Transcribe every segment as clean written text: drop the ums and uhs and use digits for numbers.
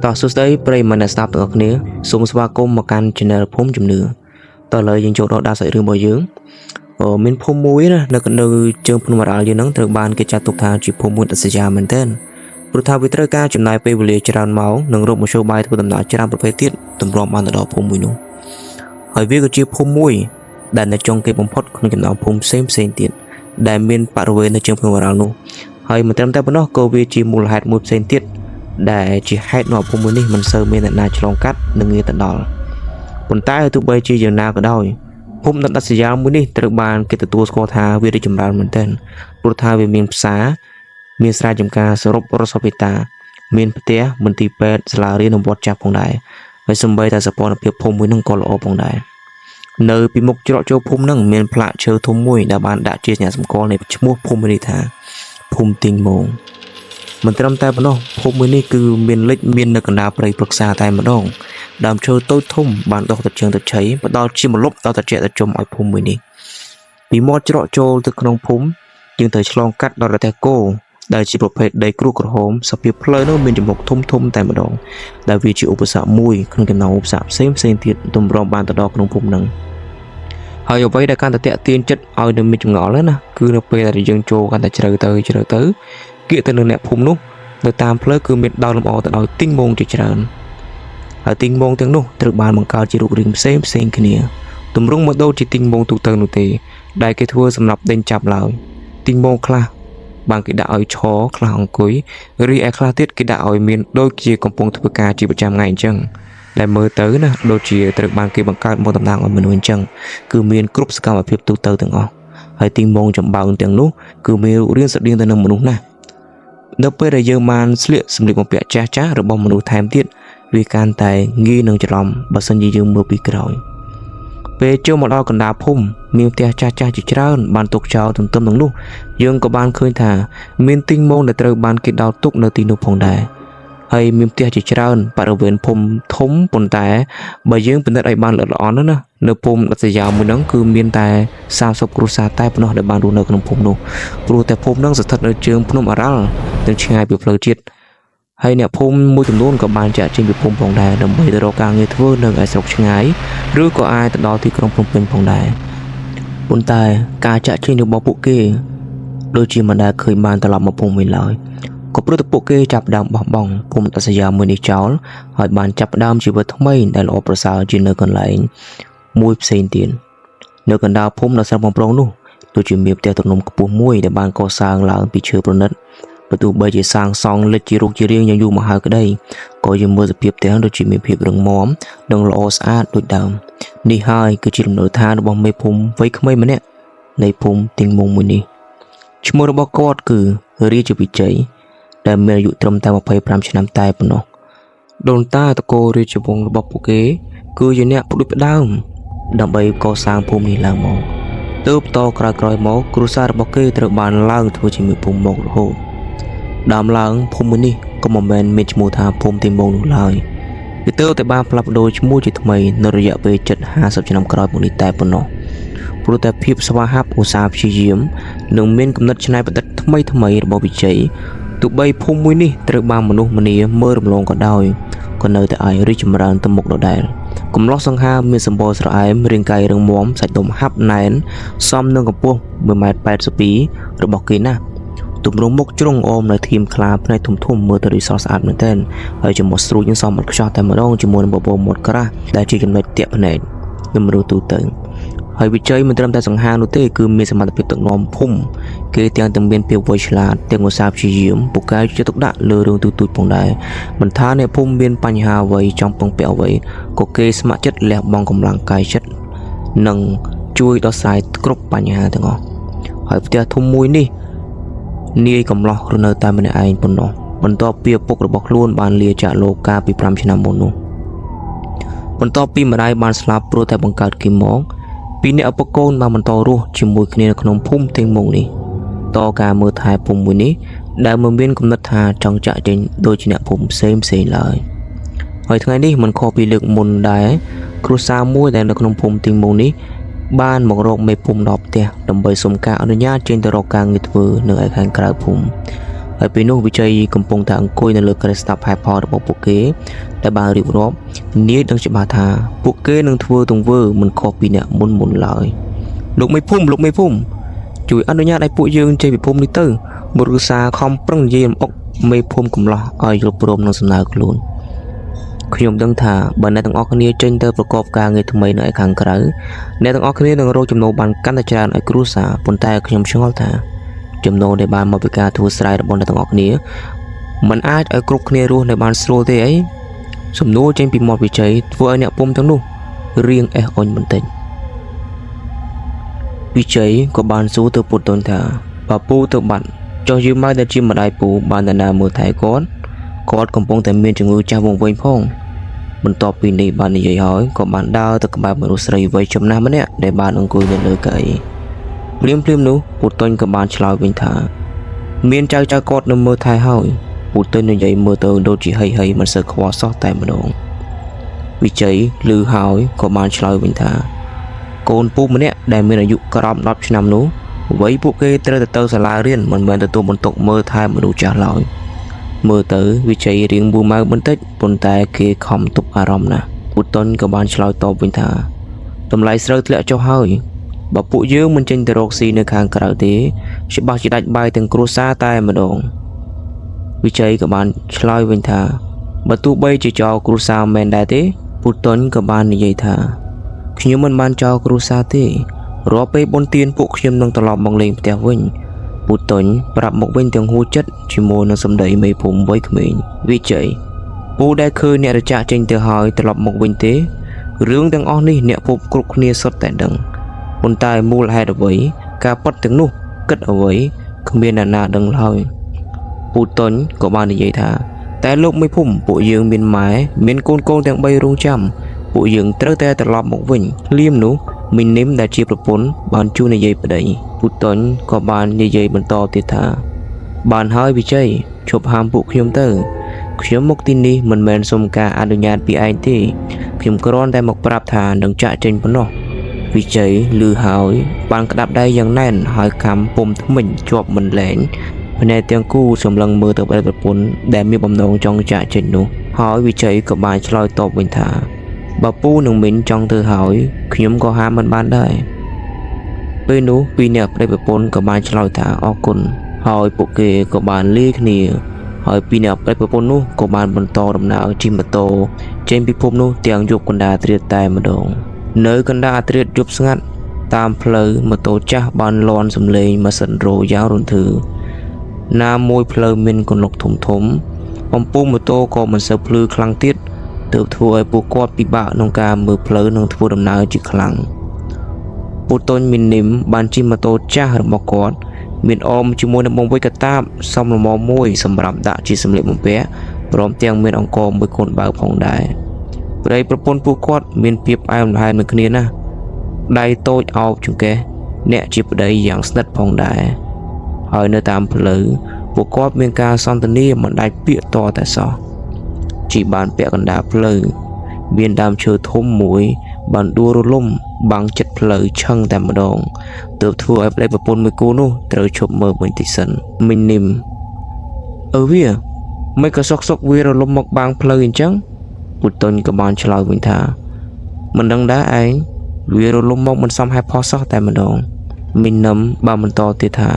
ต่อสุดท้ายปริมาณสตาร์ตัวนี้สมสวาคมมาการชนะพุ่มจุ่มเนื้อต่อเลยยังโจทย์ดาวใส่เรื่องบ่อยยืงมินพุ่มมุ้ยนะแล้วก็เนื้อเจิมพุ่มมาราอยู่นั่งเติบานกิจตุกทางจีพุ่มมุ้ยตัดสินใจเหมือนเดิมประธานวิทยาการจุดนายไปบริจาคเมาส์หนึ่งรูปมาโชว์ใบที่เป็นตำนานจารย์ประเภทที่ตำรวจบานตลอดพุ่มมุ้ยนู้หอยวิกจีพุ่มมุ้ยได้ในจงเก็บบำพดของจุดนายพุ่มเซมเซนติดได้มินปะระเวในเจิมพุ่มมารานู้หอยมันเติมแต่ปนอกโกวีจีมูลหายมุ้ยเซนติดได้จีให้หน่อพุ่มมุ้ยนี่มันเซอร์เมนนาชลองกัดหนึ่งเงินตัดดอลผลใต้ตัวใบจีอย่างนาก็ได้พุ่มตัดสินใจมุ้ยนี่ตระบานเกิดตัวสกอธาวิริจุมรานเหมือนเดิมประธานวิมินภาษามีสายจำการสรุปรสพิตามีนเตียมันตีเป็ดสลาเรียนบทจับพงได้ไปสมบัยแต่สปอนเพียบพงมุ้ยนั่งกอลอพงได้เนยปีมกจรโจพุ่มนั่งมีนพระเชิญทุ่มมุ้ยดาบานด่าเจียสมกอในชมุพุ่มมิธาพุ่มติงโมงมันเติมแต่ปนพุ่มมุ้ยนี่คือมีนเล็กมีนในกันดาไปปรึกษาไทยมาดองดามเชิญโต้ทุ่มบานดอกตัดเชิงตัดใช้ปดอชิมลบดอกตัดเจตัดจมไอพุ่มมุ้ยนี่ปีมกจรโจตึกนองพุ่มจึงเตยฉลองกัดดอกแต่โก้ได้จีบประเภทได้กรุกระหมสเปียเพลย์นั้นเป็นจมูกทุ่มแต่มาดองได้วิจิอุปสรรคมุ้ยขึ้นกันเอาอุปสรรคเซนติดตุ่มรองบานตะดอกนองพุ่มนั่งหายเอาไว้ได้การตัดเตะเตียนจัดเอาเดินมีจุงหงอแล้วนะคือเราไปแต่ยังโจกันแต่เจริญเตยเกี่ยแต่เนื้อแหนพุ่มนู้โดยตามเพลย์คือเม็ดดาวลมออกแต่ดาวติ้งโมงจะเจริญหายติ้งโมงเตียงนู้ตรึกบานมังกรจีรุกริมเซนขึ้นเนี่ยตุ่มรุ่งมาโดจีติ้งโมงตุกเตยนุเตได้เกทัวสำหรับเดินจับเหล่าติ้งโมงคลาบางกิดาอ้อยชอคลาองกุยรีแอคลาติดกิดาอ้อยมีนโดยจีกำปงทุกการจีประจำไงจังและเมื่อเตอร์นะโดยจีตรึกบางกิบังการบนตำนานอ้อยมนุษย์จังคือมีนกรุ๊ปสกัดมาเพียบตุกเตอร์ต่างออกให้ติงมองจำบางต่างนู้คือมีเรื่องสัตว์เลี้ยงต่างมนุษย์นะเนื้อเปื่อยเยอรมันเสียสำเร็จมาเปียจ้าหรือบอมมนุษย์ไทม์ติดวิการตายงี้หนึ่งจะลอมบัสัญญียืมมือปีกรอยเปเจ้ามาดอกันดาพุ่มมีเตียจ้าจิตรานบานตกเช้าถึงเติมหนังลูกยังกับบานเคยถ่ามีนติ้งโมงในตระบานกิดดาวตุกในตีนุพงได้ให้มีเตียจิตรานปะระเวนพุ่มทมปนแต่ใบยังเป็นแต่ไอบานหลอดอ่อนนั่นนะเนื้อพุ่มรัศยาวมือนั่งคือมีนแต่สาวศพกรุษาใต้ปนในบานดูในขนมพุ่มนูกรุแต่พุ่มนั่งสะทัดในเชิงพนมอารัลถึงเชียงไอเปลือกจิตให้เนี่ยพุ่มมือจำนวนกับบานจะจึงเป็นพุ่มพองได้ดำไปตลอดการเงินทั่วเนื่องไอสกเชียงไอหรือก็ไอแต่ดอที่กรงพุ่มเป็นพองได้บนตายการจะเช่นเดียวกับปุกเกโดยจีมันได้เคยบานตลอดมาพุ่งไม่ลอยก็เพราะปุกเกจับดำบ่องพุ่มตัดสยามมือในเจ้าหอยบานจับดำชีวิตทั้งไม่ได้หล่อประสาจีนเนื้อกันไหลมวยเซนตินเนื้อกันดาวพุ่มเราสร้างบ่องนู่โดยจีมีแต่ตกนมกระปุกมวยในบานก่อสร้างหลังปีเชื้อประนัดประตูใบจีสร้างซองเล็กจีรุกจีเรียงยังอยู่มาหาก็ได้ก็ยังมือจะเพียบแต่โดยจีมีเพียบเรื่องม้อมดังหล่อสะอาดโดยดำนี่ให้คือจีลำเนิดทางบองไม่พุ่มไว้ขไม่มาเนี่ยในพุ่มติงมงมือนี้ชั่วโมงระบบกอดคือเรียจะวิจัยแต่เมื่ออยู่ตรมตามอภัยพรำชนะตายปนกโดนตาตะโกเรียจะวงระบบปุกเกคืออย่างเนี้ยปุดุปดาวดับใบก่อสร้างพุ่มนี้ล่างมองเติบโตกระกรอยหมอกครูซาระบบเกตระบานล่างทั่วจีมีพุ่มหมอกโหดามล่างพุ่มมือนี้ก็มองแมนเมจมูทาพุ่มติงมงหนุนลายเติบแต่บางปรับโดยชั่วโมงจิตทำไมในระยะไป7-50 nămกรอยปุ่นนี้ตายปนกโปรแต่พิบสวาหับอุตสาหพิจิมหนึ่งเมนกำนัดชนะประดับทำไมระบบวิจัยตุใบพุ่มมือนี้ตระบางมนุษย์มันนี้เมื่อรำลงก็ได้ก็เนยแต่ไอริจมรานตมกดได้กำลังสังหารมีสมบูรณ์สลายเรียงไกเรียงม้อมใส่ดมหับนายซ้อมเนื่องกับพวกเมื่อมา80 ปีระบบกินนะตุ่มรมกจุงโอมในทีมคลาบในทุ่มเมื่อตรีสอสอาดเหมือนเต้นไอจะหมดสูยังซ้อมหมดกระชากแต่มาดองจะมวนบหมดกระได้จีกันในเตะผนัยนำรูตูเติงให้วิจัยมันเติมแต่สังหารนุเต้คือมีสมรรถเป็นนอมพุ่มเกี่ยเตียงตึงเบียนเปียวไวฉลาดเตียงอุตสาหพิจิมปุกไก่จะตกด่าเลือดตุยปงได้มันท้าในพุ่มเบียนปัญหาไว้จอมปงเปียวไว้ก็เกสมาจัดแหลกบองกำลังกายจัดนั่งช่วยต่อสายกรุบปัญหาทั้งอให้เตียทุ่มมวยนี่นี่กำลังรนตามในไอ้ปนนมันต่อเปียปกระบอกล้วนบานเลียจากโลกาปีพรำชนะมนุมันต่อปีมาได้บานสลับโปรแต่บังการกิมมองปีนี้อัปโกนมามันต่อรู้ชิมวยคณีนขนมพุ่มเต็งมงนี้ต่อการมือถ่ายพุ่มมือนี้ได้เมื่อเบียนกำนัดทาจังจะเจนโดยจีน่พุ่มเซมเลยหอยทั้งนี้มันคอปีเลือกมุนได้ครูซามวยแต่ในขนมพุ่มเต็งมงนี้บ้านมองโรคไม่พุ่มดอกเตะดำใบสมการอนุญาตเจนตรอการเงินเวอร์เหนือไอ้ขันกระพุ่ม ហើយពេលនោះវិជ័យកំពុងតែអង្គុយនៅលើកន្លែងស្ដាប់ហេតុផលរបស់ពួកគេដែលបានរៀបរាប់នាយដឹងច្បាស់ថាពួកគេនឹងធ្វើទង្វើមិនខុសពីអ្នកមុនឡើយលោកមេភូមិជួយអនុញ្ញាតឲ្យពួកយើងចេញពីភូមិនេះទៅបុរសាខំប្រឹងនិយាយអំអុកមេភូមិកំឡោះឲ្យយល់ព្រមនឹងសំណើខ្លួនខ្ញុំដឹងថាបើអ្នកទាំងអស់គ្នាចេញទៅប្រកបការងារថ្មីនៅឯខាងក្រៅអ្នកទាំងអស់គ្នានឹងរកចំណូលបានកាន់តែច្រើនឲ្យគ្រួសារប៉ុន្តែខ្ញុំឆ្ងល់ថាចំណូលដែលបានមកពីការធ្វើស្រែរបស់អ្នកទាំងអស់គ្នាมันអាចឲ្យគ្រប់គ្នារស់នៅបានស្រួលទេអីសំណួរចេញពីមាត់វិជ័យធ្វើឲ្យអ្នកពុំទាំងនោះរៀងអេះអុញបន្តិចវិជ័យក៏បានសួរទៅពុទ្ធទុនថាបើពូទៅបាត់ចុះយើងមកតែជាម្ដាយពូបានតែណាមើលថែគាត់កំពុងតែមានជំងឺចាស់វង្វេងផងបន្ទាប់ពីនេះបាននិយាយហើយក៏បានដើរទៅក្បែរមនុស្សស្រីវ័យចំណាស់ម្នាក់ដែលបានអង្គុយនៅលើកៅអីភ្លាមនោះពុទ្ធទុនក៏បានឆ្លើយវិញថាមានចៅគាត់នៅមើលថែហើយពុទ្ធទុននិយាយមើលទៅដូចជាហីមិនសូវខ្វល់សោះតែម្ដងវិជ័យឮហើយក៏បានឆ្លើយវិញថាកូនពូម្នាក់ដែលមានអាយុក្រោម10ឆ្នាំនោះវ័យពួកគេត្រូវទៅសាលារៀនមិនមែនទទួលបន្ទុកមើលថែមនុស្សចាស់ឡើយមើលទៅវិជ័យរៀងប៊ូម៉ៅបន្តិចប៉ុន្តែគេខំទប់អារម្មណ៍ណាស់ពុទ្ធទុនក៏បានឆ្លើយតបវិញថាតម្លៃស្រូវធ្លាក់ចុះហើយបើពួកយើងមិនចេញទៅរកស៊ីនៅខាងក្រៅទេច្បាស់ជាដាច់បាយទាំងគ្រួសារតែម្ដងវិជ័យក៏បានឆ្លើយវិញថាបើទោះបីជាចោលគ្រួសារមែនដែរទេពុទ្ធទុនក៏បាននិយាយថាខ្ញុំមិនបានចោលគ្រួសារទេរាល់ពេលបុណ្យទានពួកខ្ញុំនឹងត្រឡប់មកលេងផ្ទះវិញពុទ្ធទុនប្រាប់មកវិញទាំងហួចចិត្តជាមួយនឹងសម្ដីមេភូមិវ័យក្មេងវិជ័យពូដែលឃើញអ្នករចាក់ចេញទៅហើយត្រឡប់មកវិញទេរឿងទាំងអស់នេះអ្នកភពគ្រប់គ្នាសុទ្ធតែដឹងប៉ុន្តែមូលហេតុអ្វីការប៉ັດទាំងនោះគិតអ្វីគ្មានអ្នកណាដឹងឡើយពុទ្ធទុនក៏បាននិយាយថាតែលោកមេភូមិពួកយើងមានម៉ែមានកូនទាំង3រងចាំពួកយើងត្រូវតែត្រឡប់មកវិញលៀមនោះមីនិមដែលជាប្រពន្ធបានជួយនិយាយប្តីពុទ្ធទុនក៏បាននិយាយបន្តទៀតថាបានហើយវិជ័យឈប់ហាមពួកខ្ញុំទៅខ្ញុំមកទីនេះមិនមែនសុំការអនុញ្ញាតពីឯងទេខ្ញុំគ្រាន់តែមកប្រាប់ថានឹងចាក់ចេញប៉ុណ្ណោះវិជ័យឮហើយបានក្តាប់ដៃយ៉ាងណែនហើយខំពុំថ្មិញជាប់មិនលែងភ្នែកទាំងគូសម្លឹងមើលទៅប្តីប្រពន្ធដែលមានបំណងចង់ចាក់ចេញនោះហើយវិជ័យក៏បានឆ្លើយតបវិញថាបើពូនឹងមីនចង់ធ្វើហើយខ្ញុំក៏ហាមមិនបានដែរពេលនោះពីរអ្នកប្តីប្រពន្ធក៏បានឆ្លើយថាអរគុណហើយពួកគេក៏បានលាគ្នាហើយពីរអ្នកប្តីប្រពន្ធនោះក៏បានបន្តដំណើរជិះម៉ូតូចេញពីភូមិនោះទាំងយប់កណ្ដាលត្រៀតតែម្ដងនៅកណ្ដាលត្រៀតយប់ស្ងាត់តាមផ្លូវម៉ូតូចាស់បានលាន់សំឡេងម៉ាស៊ីនរោយ៉ាងរន្ធឺណាមួយផ្លូវមានកន្លុកធំអំពូលម៉ូតូក៏មិនសូវភ្លឺខ្លាំងទៀតទើបធ្វើឲ្យពួកគាត់ពិបាកក្នុងការមើលផ្លូវនិងធ្វើដំណើរជាខ្លាំងពុទ្ធទុនមីនិមបានជិះម៉ូតូចាស់របស់គាត់មានអមជាមួយនឹងបងវ័យកតាបសំលមមួយសម្រាប់ដាក់ជាសម្លៀកបំពាក់ព្រមទាំងមានអង្គមួយកូនបើផងដែរប្តីប្រពន្ធពួកគាត់មានភាពផ្អែមល្ហែមនឹងគ្នាណាស់ដៃតូចអោបចង្កេះអ្នកជាប្តីយ៉ាងស្និទ្ធផងដែរហើយនៅតាមផ្លូវពួកគាត់មានការសន្ទនាមិនដាច់ពាក្យតតែសោះជីបានពាក់កណ្ដាលផ្លូវមានដើមឈើធំមួយបានដួលរលំបាំងចិត្តផ្លូវឆឹងតែម្ដងទើបធ្វើឲ្យប្តីប្រពន្ធមួយគូនោះត្រូវឈប់មើលបន្តិចសិនមីនិមវាមិនក៏សុកវារលំមកបាំងផ្លូវអញ្ចឹងពុទ្ធទុនក៏បានឆ្លើយវិញថាមិនដឹងដែរឯងវារលំមកមិនសមហេតុផលសោះតែម្ដងមីនិមបានបន្តទៀតថា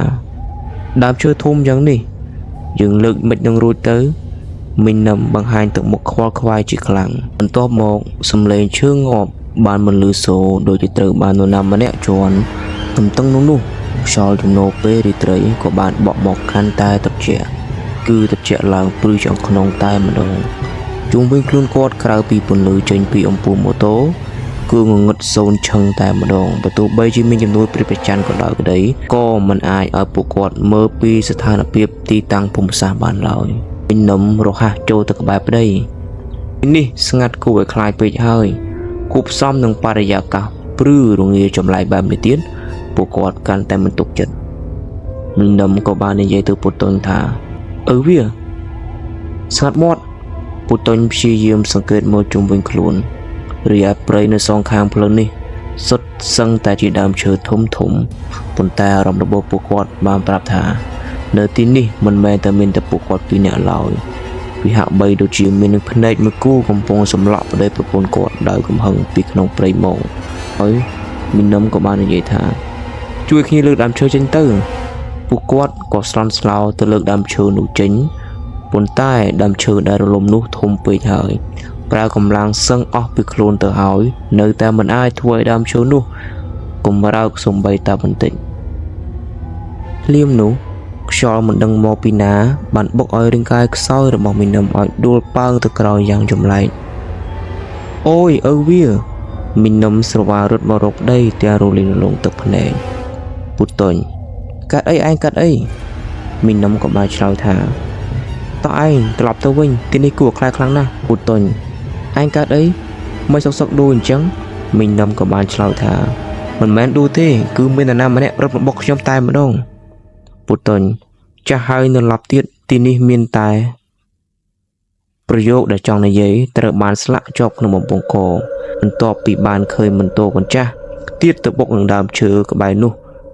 ដើមឈើធំយ៉ាងនេះយើងលើកមិននឹងរួចទៅមីនិមបង្ហាញទឹកមុខខ្វល់ខ្វាយជាខ្លាំងបន្ទាប់មកសំឡេងឈើងាប់បានមិនលឺសូរដូចជាត្រូវបាននរណាម្នាក់ជន់ទន្ទឹងនោះខ្យល់ជំនោរពេលរាត្រីក៏បានបក់មកកាន់តែត្រជាក់គឺត្រជាក់ឡើងព្រឺចង្ក្នុងតែម្ដងជុំវិញខ្លួនគាត់ក្រៅពីពន្លឺចេញពីអំពូលម៉ូតូគឺងងឹតសូនឆឹងតែម្ដងបើទោះបីជាមានចំនួនព្រះប្រច័នក៏ដោយក្តីក៏មិនអាចឲ្យពួកគាត់មើលពីស្ថានភាពទីតាំងភូមិសាស្ត្របានឡើយមីនិមរហ័សចូលទៅក្បែរប្តីនេះស្ងាត់គួរឲ្យខ្លាចពេកហើយគូផ្សំនឹងបរិយាកាសព្រឺរងាចម្លែកបែបនេះទៀតពួកគាត់កាន់តែមិនទុកចិត្តមីនិមក៏បាននិយាយទៅពុទ្ធទុនថាវាស្ងាត់មាត់ពុទ្ធទុនព្យាយាមសង្កេតមើលជុំវិញខ្លួនរីឯព្រៃនៅសងខាងផ្លូវនេះសុទ្ធសឹងតែជាដើមឈើធំប៉ុន្តែអារម្មណ៍របស់ពួកគាត់បានប្រាប់ថា nơi tin ní mình mẹ ta mình tập buộc quạt vì nhẹ lòi vì hạ bay đồ chiều mình được phê mới cú cầm phong sầm lọ ở đây tập buồn quạt đời cầm hận vì nông prey mộng ấy mình nấm của bạn như vậy thà chui khi lực đam chơi chân tư buộc quạt có săn slau từ lực đam chơi nụ chính buồn tai đam chơi đại lồng nút thùng bị hời ra cầm lang sân óc bị clone từ hỏi nơi ta mình ai thua đam chơi nút cùng mà ra sùng bay ta bình tĩnh liêm nụ cho mình đăng mò pina bạn bốc oi riêng cai soi rồi bỏ mình nằm oi đua bao từ còi giang chùm lại ôi vía mình nằm sờ vào rất vào rộp đây tia rồi liền lồng tập này bút tuần cắt ấy anh cắt ấy mình nằm có bài trao thả tao anh lọc tao vinh tin đi cuộc khai kháng na bút tuần anh cắt ấy mới sọc sọc đuôi trắng mình nằm có bài trao thả mình men đu thế cứ bên là nam mà nè rất bọc trong tay mà đâu bút tuần cha hai nên lọc tiết tin đi miền tàiประโยคដែលចង់និយាយត្រូវបានស្លាកជាប់ក្នុងបំពង់កបន្ទាប់ពីបានឃើញមន្ទោកញ្ចាស់ទៀតទៅបុកនឹងដើមឈើក្បែរនោះ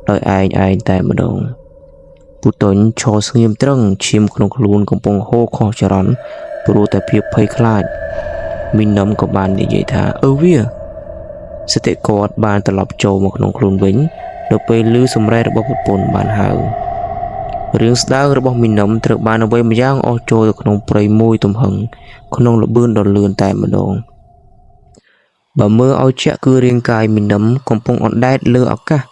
ដោយឯងតែម្ដងពូតុញឈរស្ងៀមត្រឹងឈាមក្នុងខ្លួនកំពុងហូរខុសចរន្តព្រោះតែភាពភ័យខ្លាចមីនំក៏បាននិយាយថាវាសតិគាត់បានត្រឡប់ចូលមកក្នុងខ្លួនវិញនៅពេលឮសម្រែករបស់ប្រពន្ធបានហៅរឿងស្ដើងរបស់មីនំត្រូវបានអ្វីម្យ៉ាងអស់ចូលទៅក្នុងព្រៃមួយទំហឹងក្នុងល្បឿនដ៏លឿនតែម្ដងបើមើលឲ្យជាក់គឺរាងកាយមីនំកំពុងអណ្ដែតលើអាកាស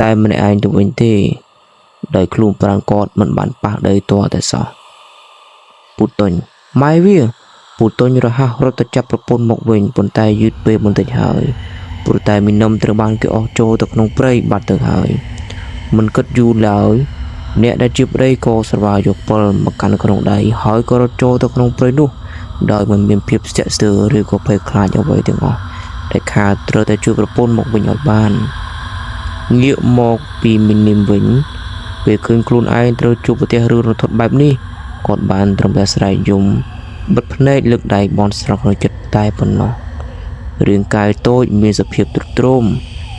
តែម្នាក់ឯងទៅវិញទេដោយខ្លួនប្រាំងគាត់មិនបានប៉ះដីទាល់តែសោះពូតុញម៉ែវាពូតុញរហ័សរត់ទៅចាប់ប្រពន្ធមកវិញប៉ុន្តែយឺតពេលបន្តិចហើយព្រោះតែមីនំត្រូវបានគេអស់ចូលទៅក្នុងព្រៃបាត់ទៅហើយមិនគិតយូរឡើយអ្នកដែលជាប្តីក៏ស្រវាយកពិលមកកាន់ក្នុងដៃហើយក៏រត់ចូលទៅក្នុងព្រៃនោះដោយមិនមានភាពស្ទាក់ស្ទើរឬក៏ភ័យខ្លាចអ្វីទាំងអស់តែខាត្រូវតែជួយប្រពន្ធមកវិញឲ្យបានងាកមកពីមីនីមវិញពេលឃើញខ្លួនឯងត្រូវជួបប្រទះរឿងរន្ធត់បែបនេះគាត់បានត្រឹមតែស្រែកយំបិទភ្នែកលើកដៃបន់ស្រក់ក្នុងចិត្តតែប៉ុណ្ណោះរាងកាយតូចមានសភាពទ្រុឌទ្រោម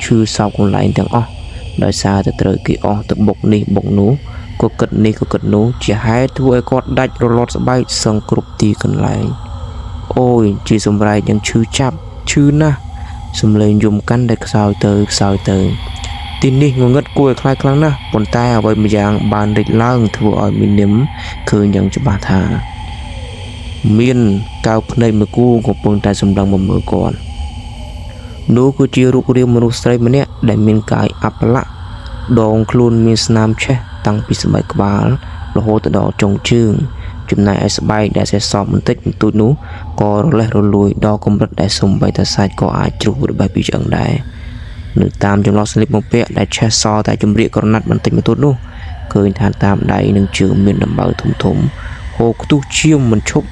ឈឺសោកកន្លែងទាំងអស់ដោយសារតែត្រូវគេអស់ទៅបុកនេះបុកនោះក៏គិតនេះក៏គិតនោះជាហេតុធ្វើឲ្យគាត់ដាច់រលត់ស្បែកសឹងគ្រប់ទីកន្លែងអូយជាសម្រែកយ៉ាងឈឺចាប់ឈឺណាស់សំឡេងយំកាន់តែខ្សោយទៅទីនេះងងឹតគួរឲ្យខ្លាចខ្លាំងណាស់ប៉ុន្តែអ្វីម្យ៉ាងបានរិចឡើងធ្វើឲ្យមីនីមឃើញយ៉ាងច្បាស់ថាមានកៅភ្នែកមួយគូកំពុងតែសម្លឹងមកមើលគាត់នោះគឺជារូបរាងមនុស្សស្រីម្នាក់ដែលមានកាយអប្បល័ក្ខដងខ្លួនមានស្នាមឆេះតាំងពីស្បែកក្បាលរហូតដល់ចុងជើងចំណែកឯស្បែកដែលសេះសប់បន្តិចបន្តួចនោះក៏រលេះរលួយដល់កម្រិតដែលសំបីតែសាច់ក៏អាចជ្រុះរបេះពីឆ្អឹងដែរនៅតាមចន្លោះស្លៀកបំពាក់ដែលឆេះសតែជំរាកក្រណាត់បន្តិចបន្តួចនោះឃើញថាតាមដៃនិងជើងមានដំបៅធំហូរខ្ទុះឈាមមិនឈប់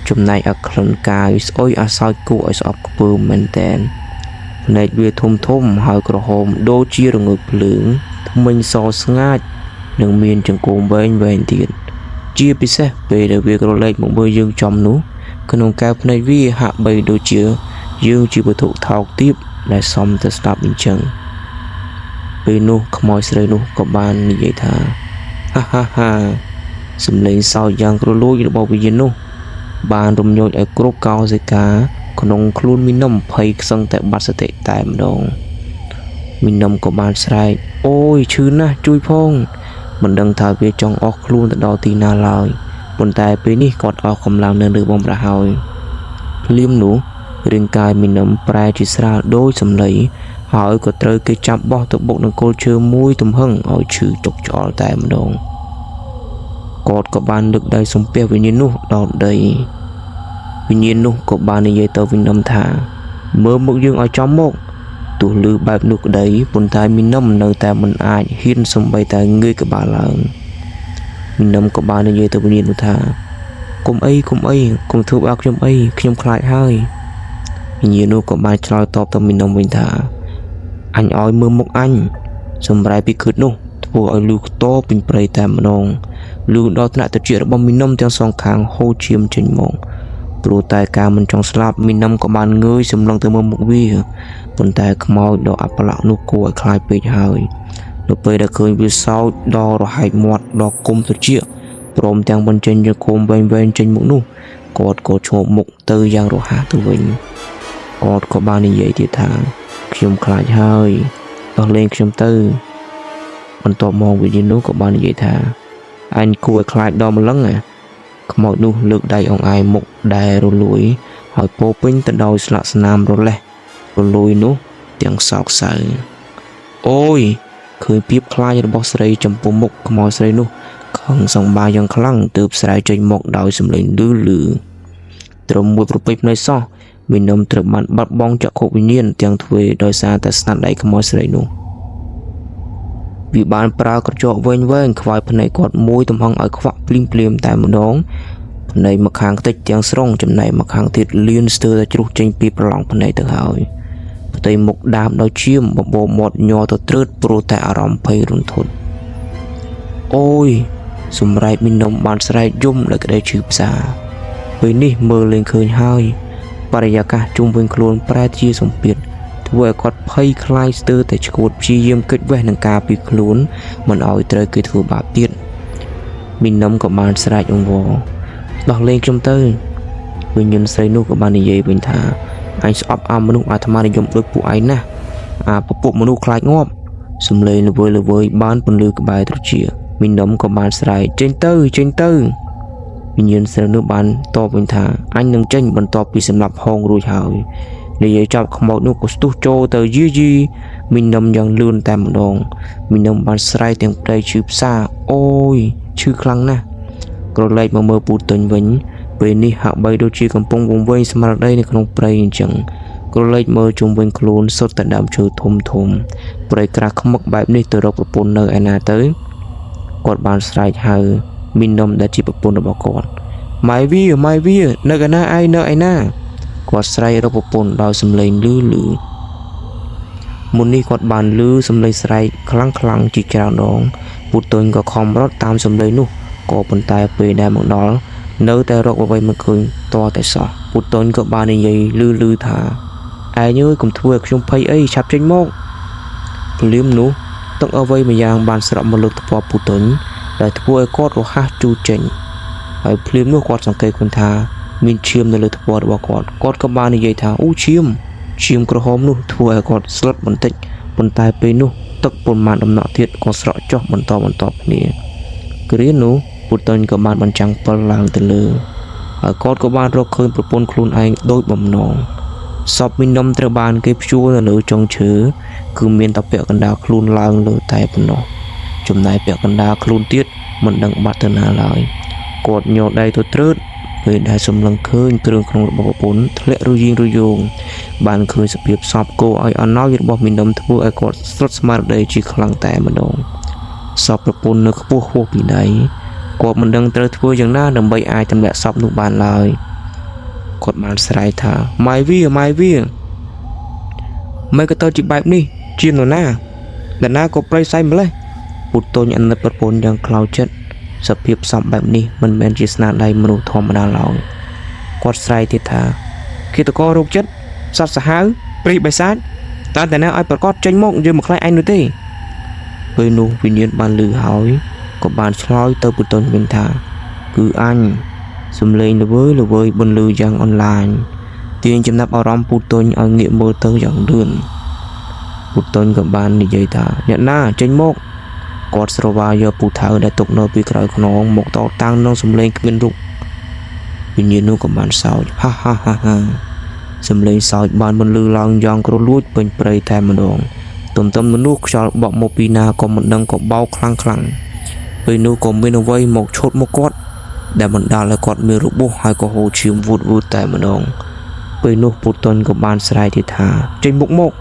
ចំណែកឯក្លិនកាយស្អុយអាសោចគួរឲ្យស្អប់ខ្ពើមមែនតែនភ្នែកវាធំហើយក្រហមដូចជារងើកភ្លើងធ្មេញសស្ងាច់និងមានចង្កូមវែងទៀតជាពិសេសពេលដែលវាក្រឡេកមកមើលយើងចំនោះក្នុងកែវភ្នែកវាហាក់បីដូចជាយើងជាវត្ថុថោកទាបដែលសមទៅស្ដាប់អញ្ចឹងពេលនោះខ្មោចស្រីនោះក៏បាននិយាយថាហាសំឡេងសើចយ៉ាងគ្រលួចរបស់វិញ្ញាណនោះបានរំញោចឲ្យគ្រប់កោសិកាក្នុងខ្លួនមីនំភ័យខ្សឹងតែបាត់សតិតែម្ដងមីនំក៏បានស្រែកអូយឈឺណាស់ជួយផងមិនដឹងថាវាចង់អស់ខ្លួនទៅដល់ទីណាឡើយប៉ុន្តែពេលនេះគាត់អស់កម្លាំងនៅលើបំរះហើយភ្លាមនោះរាងកាយមីនំប្រែជាស្រាលដូចសំឡីហើយក៏ត្រូវគេចាប់បោះទៅបុកនឹងគល់ឈើមួយទំហឹងឲ្យឈឺចុកច្អល់តែម្ដងគាត់ក៏បានលើកដៃសំពះវិញ្ញាណនោះដល់ដីវិញ្ញាណនោះក៏បាននិយាយទៅមីនំថាមើលមុខយើងឲ្យចំមកទោះឮបែបនោះក្តីប៉ុន្តែមីនំនៅតែមិនអាចហ៊ានសំបីតែងើយក្បាលឡើងមីនំក៏បាននិយាយទៅវិញ្ញាណនោះថាកុំអីកុំធ្វើឲ្យខ្ញុំអីខ្ញុំខ្លាចហើយវិញ្ញាណនោះក៏បានឆ្លើយតបទៅមីនំវិញថាអញឲ្យមើលមុខអញសម្រាប់ពីគិតនោះធ្វើឲ្យលូខ្ទរពេញព្រៃតែម្ដងលូដល់ថ្នាក់ត្រចៀករបស់មីនំទាំងសងខាងហូរឈាមចេញមកព្រោះតែការមិនចង់ស្លាប់មីនំក៏បានងើយសម្លឹងទៅមើលមុខវាប៉ុន្តែខ្មោចដ៏អប្បល័ក្ខនោះគួរឲ្យខ្លាចពេកហើយ នៅពេលដែលឃើញវាសោចដល់រហែកមាត់ដល់គុំត្រចៀកព្រមទាំងបញ្ចេញជាគុំវែងចេញមុខនោះគាត់ក៏ឈប់មុខទៅយ៉ាងរហ័សទៅវិញគាត់ក៏បាននិយាយទៀតថាខ្ញុំខ្លាចហើយដោះលែងខ្ញុំទៅបន្ទាប់មកវិញ្ញាណនោះក៏បាននិយាយថាអញគួរឲ្យខ្លាចដល់ម្លឹងខ្មោចនោះលើកដៃអង្អែលមុខដែលរលួយហើយពោពេញទៅដោយស្លាកស្នាមរលេះរលួយនោះទាំងសោកសៅអូយឃើញភាពខ្លាចរបស់ស្រីចំពោះមុខខ្មោចស្រីនោះខឹងសង្បាយយ៉ាងខ្លាំងទើបស្រីចេញមកដោយសម្លេងលឺត្រឹមមួយប្រពេចភ្នែកសោះមីនំត្រូវបានបាត់បង់ចក្ខុវិញ្ញាណទាំងទ្វេដោយសារតែស្នាដៃខ្មោចស្រីនោះវាបានប្រើក្រចកវែងខ្វាយភ្នែកគាត់មួយទំហំឲ្យខ្វាក់ភ្លាមតែម្ដងភ្នែកមកខាងតិចទាំងស្រុងចំណែកមកខាងទៀតលៀនស្ទើរតែជ្រុះចេញពីប្រឡងភ្នែកទៅហើយផ្ទៃមុខដាបដោយឈាមបបោមាត់ញ័រទៅត្រើតព្រោះតែអារម្មណ៍ភ័យរន្ធត់អូយសម្រែកមីនំបានស្រែកយំដោយក្តីឈឺផ្សាពេលនេះមើលលេងឃើញហើយបរិយាកាសជុំវិញខ្លួនប្រែជាសម្ពាធធ្វើឲ្យគាត់ភ័យខ្លាចស្ទើរតែឈួតព្យាយាមគេចវេះនឹងការពីខ្លួនមិនឲ្យត្រូវគេធ្វើបាបទៀតមីនំក៏បានស្រែកអង្វរដោះលែងខ្ញុំទៅវិញ្ញាណស្រីនោះក៏បាននិយាយវិញថាអញស្អប់អាមនុស្សអាត្មានិយមដូចពួកឯងណាស់អាពពួកមនុស្សខ្លាចងាប់សំឡេងល្វើយបានពន្លឺក្បែរត្រចៀកមីនំក៏បានស្រែកចេញទៅវិញ្ញាណស្រីនោះបានតបវិញថាអញនឹងចេញបន្ទាប់ពីសម្លាប់ហងរួចហើយនិយាយចាប់ខ្មោចនោះក៏ស្ទុះចូលទៅយីមីនំយ៉ាងលឿនតែម្ដងមីនំបានស្រែកទាំងព្រៃឈឺផ្សាអូយឈឺខ្លាំងណាស់ក្រឡេកមកមើលពូទុញវិញពេលនេះហាក់បីដូចជាកំពុងវង្វេងស្មារតីនៅក្នុងព្រៃអញ្ចឹងក្រឡេកមើលជុំវិញខ្លួនសុទ្ធតែដើមឈើធំព្រៃក្រាស់ខ្មឹកបែបនេះទៅរកប្រពន្ធនៅឯណាទៅគាត់បានស្រែកហៅមីនំដែលជាប្រពន្ធរបស់គាត់ម៉ែវានៅឯណាឯងនៅឯណាគាត់ស្រែករកប្រពន្ធដោយសំឡេងលឺមុននេះគាត់បានលឺសំឡេងស្រែកខ្លាំងជាច្រើនដងពូទុញក៏ខំរត់តាមសំឡេងនោះក៏ប៉ុន្តែពេលដែលមកដល់នៅតែរកអ្វីមិនឃើញតតែសោះពូទុញក៏បាននិយាយលឺថាឯងអើយកុំធ្វើឲ្យខ្ញុំភ័យអីឆាប់ចេញមកភ្លាមនោះទឹកអ្វីម្យ៉ាងបានស្រក់មកលើកថ្ពាល់ពូទុញដែលធ្វើឲ្យគាត់រហ័សជូរចេញហើយភ្លាមនោះគាត់សង្កេតឃើញថាមានឈាមនៅលើថ្ពាល់របស់គាត់ក៏បាននិយាយថាអូឈាមក្រហមនោះធ្វើឲ្យគាត់ស្លុតបន្តិចប៉ុន្តែពេលនោះទឹកប៉ុន្មានដំណក់ទៀតក៏ស្រក់ចុះបន្តគ្នាគ្រានោះពូទុញក៏បានបញ្ចាំងពិលឡើងទៅលើហើយគាត់ក៏បានរកឃើញប្រពន្ធខ្លួនឯងដូចបំណងសពមីនំត្រូវបានគេព្យួរនៅលើចុងឈើគឺមានតែពាក់កណ្ដាលខ្លួនឡើងលើតែប៉ុណ្ណោះចំណែកពាក់កណ្ដាលខ្លួនទៀតមិនដឹងបាត់ទៅណាឡើយគាត់ញ័រដៃទៅត្រើតពេលដែលសម្លឹងឃើញគ្រឿងក្នុងរបស់ប្រពន្ធធ្លាក់រយោងបានឃើញសភាពសពគោឲ្យអណោចរបស់មីនំធ្វើឲ្យគាត់ស្រុតស្មារតីជាខ្លាំងតែម្ដងសពប្រពន្ធនៅខ្ពស់ពីដៃគាត់មិនដឹងត្រូវធ្វើយ៉ាងណាដើម្បីអាចទម្លាក់សពនោះបានឡើយគាត់បានស្រែកថាម៉ែវាមិនក៏ទៅជាបែបនេះជានរណាក៏ប្រៃសៃម្លេះពូទុញអាណិតប្រពន្ធយ៉ាងខ្លោចចិត្តសភាពសពបែបនេះមិនមែនជាស្នាដៃមនុស្សធម្មតាឡើយគាត់ស្រែកទៀតថាគិតកោរោគចិត្តសត្វសាហាវព្រិះបិសាចតើតែណាឲ្យប្រកាសចេញមកយើងមកខ្លាចឯងនោះទេពេលនោះវិញ្ញាណបានលឺហើយក៏បានឆ្លើយទៅពូទុញវិញថាគឺអញសំឡេងល្វើយបន្លឺយ៉ាងអនឡាញទាញចំណាប់អារម្មណ៍ពូទុញឲ្យងាកមើលទៅយ៉ាងលឿនពូទុញក៏បាននិយាយថាអ្នកណាចេញមកគាត់ស្រវាយកពូថៅដែលទុកនៅពីក្រោយខ្នងមកតតាំងនឹងសំឡេងគ្មានរូបវិញ្ញាណនោះក៏បានសើចហាសំឡេងសើចបានបន្លឺឡើងយ៉ាងគ្រលួចពេញព្រៃតែម្ដងទំនោះខ្យល់បក់មកពីណាក៏មិនដឹងក៏បោកខ្លាំងពេលនោះក៏មានអ្វីមកឈុតមកគាត់ដែលបណ្ដាលឲ្យគាត់មានរបួសហើយក៏ហូរឈាមវូតតែម្ដងពេលនោះពូទុញក៏បានស្រែកទៀតថាចេញមុខមក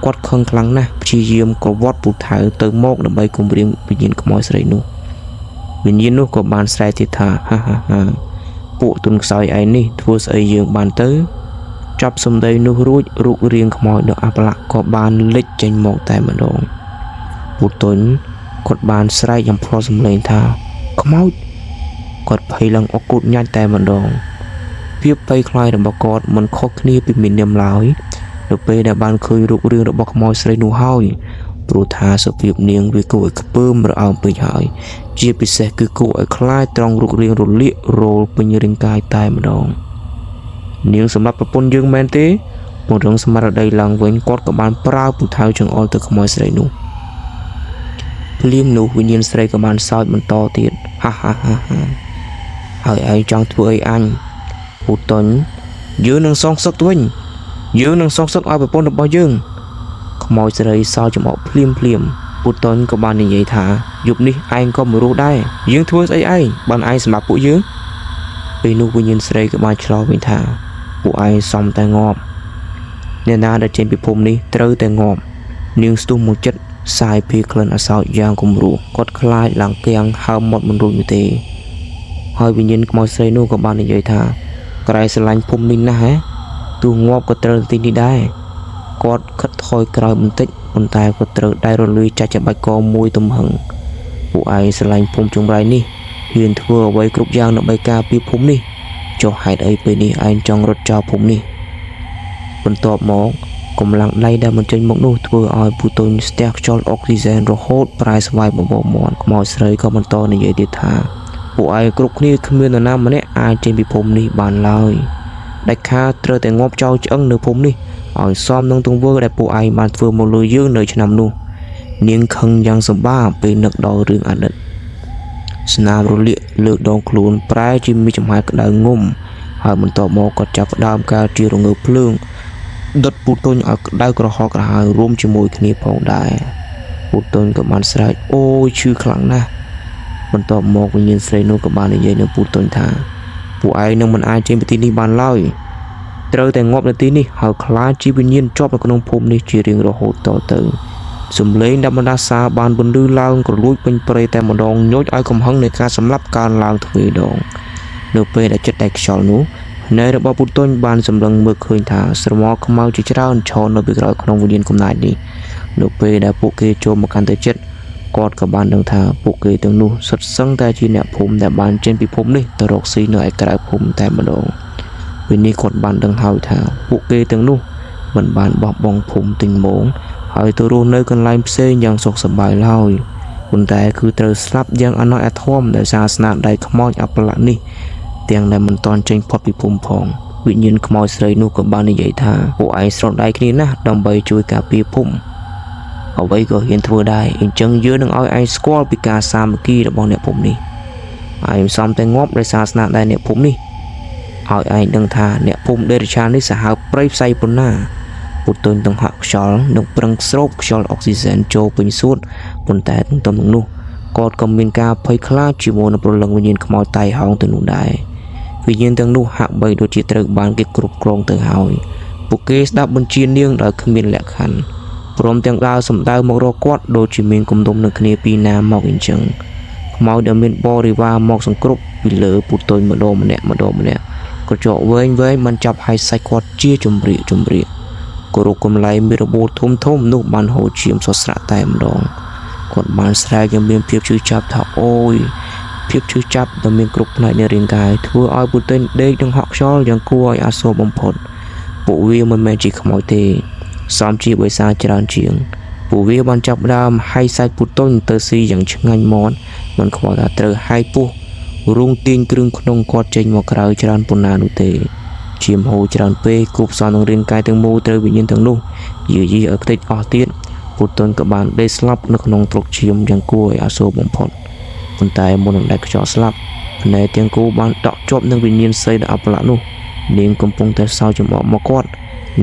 គាត់ខឹងខ្លាំងណាស់ព្យាយាមក្រវត្តពូថៅទៅមកដើម្បីគំរាមវិញ្ញាណខ្មោចស្រីនោះវិញ្ញាណនោះក៏បានស្រែកទៀតថាហាពួកទុនខ្សោយឯនេះធ្វើស្អីយើងបានទៅចាប់សម្ដីនោះរួចរូបរាងខ្មោចដ៏អាប្រឡាក់ក៏បានលេចចេញមកតែម្ដងពូទុញគាត់បានស្រែកយ៉ាងផ្លោះសម្លេងថាខ្មោចគាត់ភ័យឡើងអកូតញាច់តែម្ដងភាពភ័យខ្លាចរបស់គាត់មិនខុសគ្នាពីមីនំឡើយនៅពេលដែលបានឃើញរូបរាងរបស់ខ្មោចស្រីនោះហើយ ព្រោះថាសភាពនាងវាគួរឲ្យខ្ពើមរអើមពេកហើយជាពិសេសគឺគួរឲ្យខ្លាចត្រង់រូបរាងរលាករោលពេញរាងកាយតែម្ដងនាងសម្រាប់ប្រពន្ធយើងមែនទេពង្រឹងស្មារតីឡើងវិញគាត់ក៏បានប្រើពូថៅចង្អុលទៅខ្មោចស្រីនោះភ្លាមនោះវិញ្ញាណស្រីក៏បានសើចបន្តទៀតហាហាហាហាហើយឯងចង់ធ្វើអីអញពូតុញយើងនឹងសងសឹកវិញយើងនឹងសងសឹកឲ្យប្រពន្ធរបស់យើងខ្មោចស្រីសើចចំអកភ្លាមពូតុញក៏បាននិយាយថាយប់នេះឯងក៏មិនរស់ដែរយើងធ្វើស្អីឯងបានឯងសម្រាប់ពួកយើងពេលនោះវិញ្ញាណស្រីក៏បានឆ្លោះវិញថាពួកឯងសំតែងាប់អ្នកណាដែលចេញពីភូមិនេះត្រូវតែងាប់នាងស្ទុះមកចិត្តសាយភីក្លិនអសោចយ៉ាងគំរោះគាត់ខ្លាចឡើងគៀងហើមមាត់មិនរួចនោះទេហើយវិញ្ញាណខ្មោចស្រីនោះក៏បាននិយាយថាក្រែស្រឡាញ់ភូមិនេះណាស់ហ៎ទូងាប់ក៏ត្រូវទីនេះដែរគាត់ខិតថយក្រោយបន្តិចប៉ុន្តែក៏ត្រូវដៃរលួយចាច់ច្បាច់កមួយទំហឹងពួកឯងស្រឡាញ់ភូមិចុងក្រោយនេះហ៊ានធ្វើអ្វីគ្រប់យ៉ាងដើម្បីការពារភូមិនេះចុះហេតុអីពេលនេះឯងចង់រត់ចោលភូមិនេះបន្ទាប់មកកម្លាំងដៃដែលមិនចេញមកនោះធ្វើឲ្យពូតុញស្ទះខ្យល់អុកស៊ីហ្សែនរហូតប្រែស្វាយបបោមាត់ខ្មោចស្រីក៏បន្តនិយាយទៀតថាពួកឯងគ្រប់គ្នាគ្មាននរណាម្នាក់អាចចេញពីភូមិនេះបានឡើយដាច់ខាតត្រូវតែងាប់ចោលឆ្អឹងនៅភូមិនេះឲ្យសមនឹងទង្វើដែលពួកឯងបានធ្វើមកលើយើងនៅឆ្នាំនោះនាងខឹងយ៉ាងសម្បាពេលនឹកដល់រឿងអតីតស្នាមរលាកលើកដងខ្លួនប្រែជាមានចំហាយក្តៅងុំហើយបន្ទាប់មកក៏ចាប់ផ្ដើមការជារងើភ្លើងដុតពូតុញឲ្យក្តៅក្រហល់ក្រហើយរួមជាមួយគ្នាផងដែរពូតុញក៏បានស្រែកអូយឈឺខ្លាំងណាស់បន្ទាប់មកវិញ្ញាណស្រីនោះក៏បាននិយាយនឹងពូតុញថាពួកឯងនឹងមិនអាចចេញពីទីនេះបានឡើយត្រូវតែងាប់នៅទីនេះហើយខ្លាចជាវិញ្ញាណជាប់នៅក្នុងភូមិនេះជារៀងរហូតតទៅសំឡេងដែលបណ្ដាសាបានបន្លឺឡើងក្រលួចពេញព្រៃតែម្ដងញោចឲ្យកំហឹងនៃការសម្លាប់កើនឡើងទ្វេដងនៅពេលដែលចិត្តតែខ្យល់នោះនៃរបស់ពូតុញបានសម្លឹងមើលឃើញថាស្រមោលខ្មៅជាច្រើនឈរនៅពីក្រោយក្នុងវិញ្ញាណកំណាចនេះនៅពេលដែលពួកគេចូលមកកាន់ទៅជិតគាត់ក៏បានដឹងថាពួកគេទាំងនោះសុទ្ធសឹងតែជាអ្នកភូមិដែលបានចេញពីភូមិនេះទៅរកស៊ីនៅឯក្រៅភូមិតែម្ដងពេលនេះគាត់បានដឹងហើយថាពួកគេទាំងនោះមិនបានបោះបង់ភូមិទិញម៉ងហើយទៅរស់នៅកន្លែងផ្សេងយ៉ាងសុខសប្បាយឡើយប៉ុន្តែគឺត្រូវស្លាប់យ៉ាងអនាថអាធមដោយសារស្នាដៃខ្មោចអប្បលៈនេះទាំងដែលមិនទាន់ចេញផុតពីភូមិផងវិញ្ញាណខ្មោចស្រីនោះក៏បាននិយាយថាពួកឯងស្រដៃគ្នាណាស់ដើម្បីជួយការពារភូមិអ្វីក៏ហ៊ានធ្វើដែរអញ្ចឹងយើងនឹងឲ្យឯងស្គាល់ពីការសាមគ្គីរបស់អ្នកភូមិនេះឯងសំតែងាប់ដោយសារស្នាដៃអ្នកភូមិនេះឲ្យឯងដឹងថាអ្នកភូមិដេរឆាននេះសាហាវព្រៃផ្សៃប៉ុណ្ណាពូតុញទាំងហាក់ខ្យល់និងប្រឹងស្រូបខ្យល់អុកស៊ីហ្សែនចូលពេញសួតប៉ុន្តែទន្ទឹមនឹងនោះគាត់ក៏មានការភ័យខ្លាចជាមួយនឹងព្រលឹងវិញ្ញាណខ្មោចតៃហោងទៅនោះដែរវិញ្ញាណទាំងនោះហាក់បីដូចជាត្រូវបានគេគ្រប់គ្រងទៅហើយពួកគេស្ដាប់បញ្ជានាងដោយគ្មានលក្ខខណ្ឌព្រមទាំងដើរសម្ដៅមករកគាត់ដូចជាមានគំនុំនឹងគ្នាពីណាមកអញ្ចឹងខ្មោចដែលមានបរិវារមកសង្គ្រប់ពីលើពូតុញម្ដងម្នាក់ក៏ចកវែងបានចាប់ហើយសាច់គាត់ជាជំរាកក៏រូបកំឡៃមានរបួសធំនោះបានហូរឈាមសស្រាក់តែម្ដងគាត់បានស្រែកយ៉ាងមានភាពឈឺចាប់ថាអូយភាពឈឺចាប់ដែលមានគ្រប់ផ្នែកនៃរាងកាយធ្វើឲ្យពូតុញដេកនិងហក់ខ្យល់យ៉ាងគួរឲ្យអាសូរបំផុតពួកវាមិនមែនជាខ្មោចទេសំជាបិសាចច្រើនជាងពួកវាបានចាប់ដើមហាយសាច់ពូតុញទៅស៊ីយ៉ាងឆ្ងាញ់មាត់មិនខ្វល់ថាត្រូវហាយពោះរងទាញគ្រឿងក្នុងគាត់ចេញមកក្រៅច្រើនប៉ុណ្ណានោះទេឈាមហូរច្រើនពេកគប់សននឹងរាងកាយទាំងមូលត្រូវវិញ្ញាណទាំងនោះយាយីឲ្យខ្ទេចអស់ទៀតពូតុញក៏បានដេកស្លាប់នៅក្នុងទ្រុកឈាមយ៉ាងគួរឲ្យអាសូរបំផុតប៉ុន្តែមុននឹងដែលខ្យល់ស្លាប់ភ្នែកទាំងគូបានដក់ជាប់នឹងវិញ្ញាណស្រីដ៏អប្បលៈនោះនាងកំពុងតែសោយចំអកមកគាត់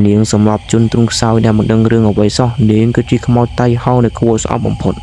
នាងសម្រាប់ជន់ទ្រង់ខ្សោយដែលមិនដឹងរឿងអ្វីសោះនាងគឺជាខ្មោចតៃហោងដែលគួរស្អប់បំផុត